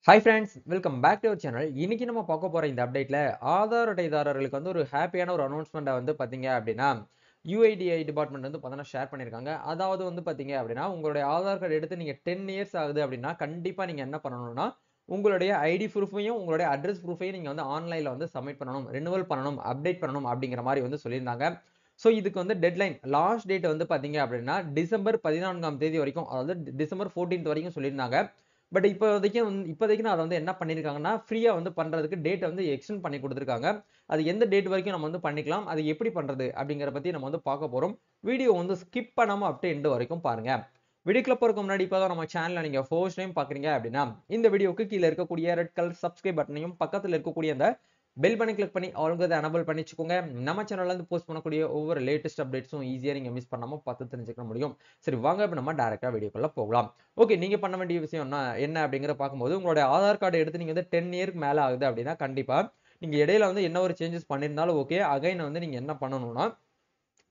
Hi friends, welcome back to our channel. இன்னைக்கு நம்ம பார்க்க போற இந்த அப்டேட்ல ஆதார் அட்டைதாரர்களுக்கு வந்து ஒரு ஹாப்பியான ஒரு அனௌன்ஸ்மெண்ட்ட வந்து பார்த்தீங்க அப்படின்னா, யுஐடிஐ டிபார்ட்மெண்ட் வந்து பார்த்தீங்கன்னா ஷேர் பண்ணியிருக்காங்க. அதாவது வந்து பார்த்தீங்க அப்படின்னா, உங்களுடைய ஆதார் கார்டு எடுத்து நீங்க 10 இயர்ஸ் ஆகுது அப்படின்னா, கண்டிப்பா நீங்க என்ன பண்ணணும்னா, உங்களுடைய ஐடி ப்ரூஃபையும், உங்களுடைய அட்ரஸ் ப்ரூஃபையும் நீங்க வந்து ஆன்லைன்ல வந்து சப்மிட் பண்ணணும், ரினிவல் பண்ணணும், அப்டேட் பண்ணணும் அப்படிங்கிற மாரி வந்து சொல்லியிருந்தாங்க. ஸோ இதுக்கு வந்து டெட்லைன் லாஸ்ட் டேட் வந்து பார்த்தீங்க அப்படின்னா, டிசம்பர் 14ஆம் தேதி வரைக்கும், அதாவது டிசம்பர் 14த் வரைக்கும் சொல்லியிருந்தாங்க. பட் இப்போதைக்கு நான் அத வந்து என்ன பண்ணியிருக்காங்கன்னா, ஃப்ரீயா வந்து பண்றதுக்கு டேட்ட வந்து எக்ஸ்டெண்ட் பண்ணி குடுத்துருக்காங்க. அது எந்த டேட் வரைக்கும் நம்ம வந்து பண்ணிக்கலாம். அது எப்படி பண்றது? அப்படிங்கிறத பத்தி நம்ம வந்து பார்க்க போறோம். வீடியோ வந்து ஸ்கிப் பண்ணாம அப் டு எண்ட் வரைக்கும் பாருங்க. வீடியோக்குள்ள போறதுக்கு முன்னாடி இப்ப தான் நம்ம சேனல நீங்க ஃபர்ஸ்ட் டைம் பார்க்குறீங்க அப்படின்னா, இந்த வீடியோக்கு கீழ இருக்கக்கூடிய ரெட் கலர் சப்ஸ்கிரைப் பட்டனையும், பக்கத்துல இருக்கக்கூடிய அந்த பெல் பட்டனை கிளிக் பண்ணி ஆல்ங்கிறத எனபிள் பண்ணி வச்சுக்கோங்க. நம்ம சேனல்ல இருந்து போஸ்ட் பண்ணக்கூடிய ஒவ்வொரு லேட்டஸ்ட் அப்டேட்ஸும் ஈஸியா நீங்க மிஸ் பண்ணாம பார்த்து தெரிஞ்சுக்க முடியும். சரி வாங்க இப்ப நம்ம டைரக்ட்டா வீடியோக்குள்ள போகலாம். ஓகே, நீங்க பண்ண வேண்டிய விஷயம்னா என்ன அப்படிங்கிறத பார்க்கும்போது, உங்களுடைய ஆதார் கார்டு எடுத்து நீங்க வந்து 10 இயர்க்கு மேல ஆகுது அப்படின்னா, கண்டிப்பா நீங்க இடையில வந்து என்ன ஒரு சேஞ்சஸ் பண்ணியிருந்தாலும் ஓகே. அகைன் வந்து நீங்க என்ன பண்ணணும்னா,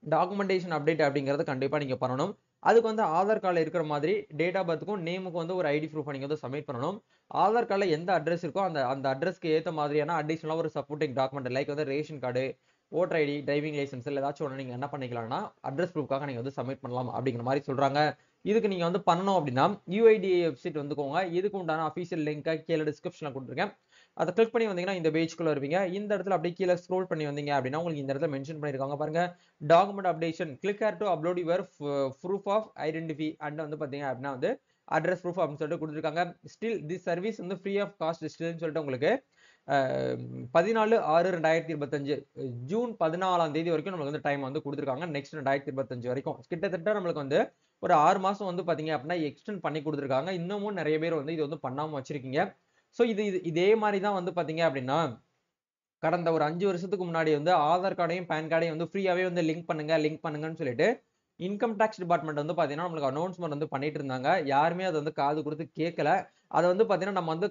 டாக்குமெண்டேஷன் அப்டேட் அப்படிங்கிறது கண்டிப்பா நீங்க பண்ணணும். அதுக்கு வந்து ஆதார் கார்டுல இருக்கிற மாதிரி டேட் ஆஃப் பர்த்க்கும், நேமுக்கும் வந்து ஒரு ஐடி ப்ரூஃப் நீங்க வந்து சப்மிட் பண்ணணும். ஆதார் கார்டுல எந்த அட்ரஸ் இருக்கோ அந்த அந்த அட்ரஸ்க்கு ஏத்த மாதிரியான அடிஷனலா ஒரு சப்போர்ட்டிங் டாக்குமெண்ட் லைக் வந்து ration card, voter ID, driving licence இல்ல ஏதாச்சும் ஒண்ணு நீங்க என்ன பண்ணிக்கலாம்னா, அட்ரஸ் ப்ரூஃப்காக நீங்க வந்து சப்மிட் பண்ணலாம் அப்படிங்கிற மாரி சொல்றாங்க. இதுக்கு நீங்க வந்து பண்ணணும் அப்படின்னா, யுஐடிஏ வெப்சைட் வந்துக்கோங்க. இதுக்கு உண்டான அஃபிஷியல் லிங்க்க கீழ டிஸ்கிரிப்ஷன்ல குடுத்துருக்கேன். அத கிளிக் பண்ணி வந்தீங்கன்னா, இந்த பேஜ்க்குள்ள வருவீங்க. இந்த இடத்துல அப்படியே கீழ ஸ்க்ரோல் பண்ணி வந்தீங்க அப்படின்னா, உங்களுக்கு இந்த இடத்துல மென்ஷன் பண்ணியிருக்காங்க பாருங்க. Document updation. Click here to upload your proof of identify and வந்து பார்த்தீங்க அப்படின்னா வந்து அட்ரஸ் ப்ரூஃப் அப்படின்னு சொல்லிட்டு குடுத்துருக்காங்க. ஸ்டில் திஸ் சர்வீஸ் வந்து ஃப்ரீ ஆஃப் காஸ்ட் ஸ்டில்ன்னு சொல்லிட்டு உங்களுக்கு 14/6/2025 ஜூன் 14ஆம் தேதி வரைக்கும் நம்மளுக்கு வந்து டைம் வந்து குடுத்துருக்காங்க. நெக்ஸ்ட் 2025 வரைக்கும். கிட்டத்தட்ட நம்மளுக்கு வந்து ஒரு 6 மாசம் வந்து பார்த்தீங்க அப்படின்னா எக்ஸ்டெண்ட் பண்ணி குடுத்துருக்காங்க. இன்னமும் நெறைய பேர் வந்து இது வந்து பண்ணாம வச்சிருக்கீங்க. ஸோ இதே மாரி தான் வந்து பார்த்தீங்க அப்படின்னா, கடந்த ஒரு 5 வருஷத்துக்கு முன்னாடி வந்து ஆதார் கார்டையும், பான் கார்டையும் வந்து ஃப்ரீயாவே வந்து லிங்க் பண்ணுங்கன்னு சொல்லிட்டு, இன்கம் டாக்ஸ் டிபார்ட்மெண்ட் வந்து பார்த்தீங்கன்னா, நம்மளுக்கு அனௌன்ஸ்மென்ட் வந்து பண்ணிட்டு இருந்தாங்க. யாருமே அத வந்து காது குடுத்து கேட்கல. அத வந்து பார்த்தீங்கன்னா, நம்ம வந்து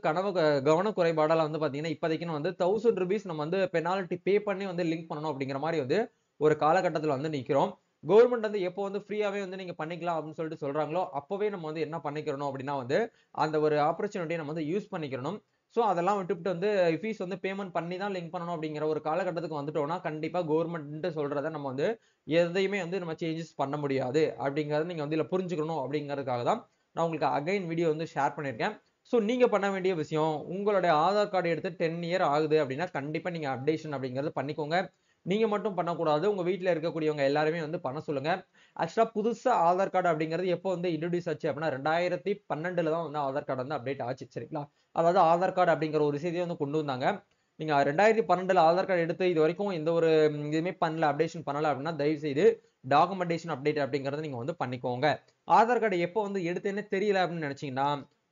கவன குறைபாடால வந்து பார்த்தீங்கன்னா, இப்போதைக்குன்னு வந்து ₹1000 நம்ம வந்து பெனால்டி பே பண்ணி வந்து லிங்க் பண்ணணும் அப்படிங்கிற மாரி வந்து ஒரு காலகட்டத்தில வந்து நிக்கிறோம். கவர்ன்மெண்ட் வந்து எப்போ வந்து ஃப்ரீயாவே வந்து நீங்க பண்ணிக்கலாம் அப்படின்னு சொல்லிட்டு சொல்றாங்களோ, அப்பவே நம்ம வந்து என்ன பண்ணிக்கிறணும் அப்படின்னா வந்து, அந்த ஒரு ஆப்பர்ச்சுனிட்டிய நம்ம வந்து யூஸ் பண்ணிக்கிறணும். ஸோ அதெல்லாம் விட்டுப்புட்டு வந்து ஃபீஸ் வந்து பேமெண்ட் பண்ணி தான் லிங்க் பண்ணணும் அப்படிங்கிற ஒரு காலகட்டத்துக்கு வந்துட்டோம்னா, கண்டிப்பா கவர்மெண்ட் சொல்றத நம்ம வந்து எதையுமே வந்து நம்ம சேஞ்சஸ் பண்ண முடியாது. அப்படிங்கிறத நீங்க வந்து இதுல புரிஞ்சுக்கணும் அப்படிங்கிறதுக்காக தான், நான் உங்களுக்கு அகைன் வீடியோ வந்து ஷேர் பண்ணியிருக்கேன். ஸோ நீங்க பண்ண வேண்டிய விஷயம், உங்களுடைய ஆதார் கார்டு எடுத்து 10 இயர் ஆகுது அப்படின்னா, கண்டிப்பா நீங்க அப்டேஷன் அப்படிங்கிறது பண்ணிக்கோங்க. நீங்க மட்டும் பண்ணக்கூடாது. உங்க வீட்ல இருக்கக்கூடியவங்க எல்லாருமே வந்து பண்ண சொல்லுங்க. ஆக்சுவலா புதுசா ஆதார் கார்டு அப்படிங்கிறது எப்போ வந்து இன்ட்ரோடியூஸ் ஆச்சு அப்படின்னா, 2012ல தான் வந்து ஆதார் கார்டு வந்து அப்டேட் ஆச்சு. சரிங்களா? அதாவது ஆதார் கார்டு அப்படிங்கிற ஒரு விஷயத்தையே வந்து கொண்டு வந்தாங்க. நீங்க 2012ல ஆதார் கார்டு எடுத்து இதுவரைக்கும் எந்த ஒரு இதுவுமே பண்ணல, அப்டேஷன் பண்ணல அப்படின்னா, தயவு செய்து டாக்குமெண்டேஷன் அப்டேட் அப்படிங்கிறத நீங்க வந்து பண்ணிக்கோங்க. ஆதார் கார்டு எப்போ வந்து எடுத்தேன்னே தெரியல அப்படின்னு நினைச்சீங்கன்னா,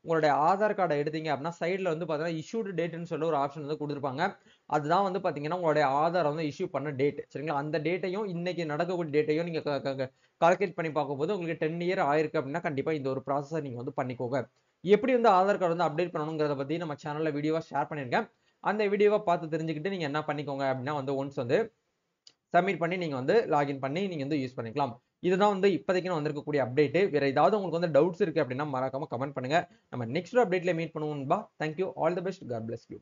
உங்களுடைய ஆதார் கார்ட எடுத்தீங்க அப்படின்னா, சைடுல வந்து பார்த்தீங்கன்னா, இஷ்யூட் டேட்ன்னு சொல்லி ஒரு ஆப்ஷன் வந்து குடுத்திருப்பாங்க. அதுதான் வந்து பார்த்தீங்கன்னா, உங்களுடைய ஆதார வந்து இஷ்யூ பண்ண டேட். சரிங்களா? அந்த டேட்டையும், இன்னைக்கு நடக்கக்கூடிய டேட்டையும் நீங்க க க க கால்குலேட் பண்ணி பார்க்கும்போது, உங்களுக்கு 10 இயர் ஆயிருக்கு அப்படின்னா, கண்டிப்பா இந்த ஒரு ப்ராசஸ நீங்க வந்து பண்ணிக்கோங்க. எப்படி வந்து ஆதார் கார்டு வந்து அப்டேட் பண்ணணுங்கிறத பத்தி நம்ம சேனல்ல வீடியோவா ஷேர் பண்ணியிருக்கேன். அந்த வீடியோவ பார்த்து தெரிஞ்சுக்கிட்டு நீங்க என்ன பண்ணிக்கோங்க அப்படின்னா வந்து ஒன்ஸ் வந்து சப்மிட் பண்ணி நீங்க வந்து லாகின் பண்ணி நீங்க வந்து யூஸ் பண்ணிக்கலாம். இதுதான் வந்து இப்போதைக்கு நான் வந்திருக்கக்கூடிய அப்டேட். வேற ஏதாவது உங்களுக்கு வந்து டவுட்ஸ் இருக்கு அப்படின்னா மறக்காம கமெண்ட் பண்ணுங்க. நம்ம நெக்ஸ்ட் அப்டேட்ல மீட் பண்ணுவோம் நண்பா. Thank you. All the best. God bless you.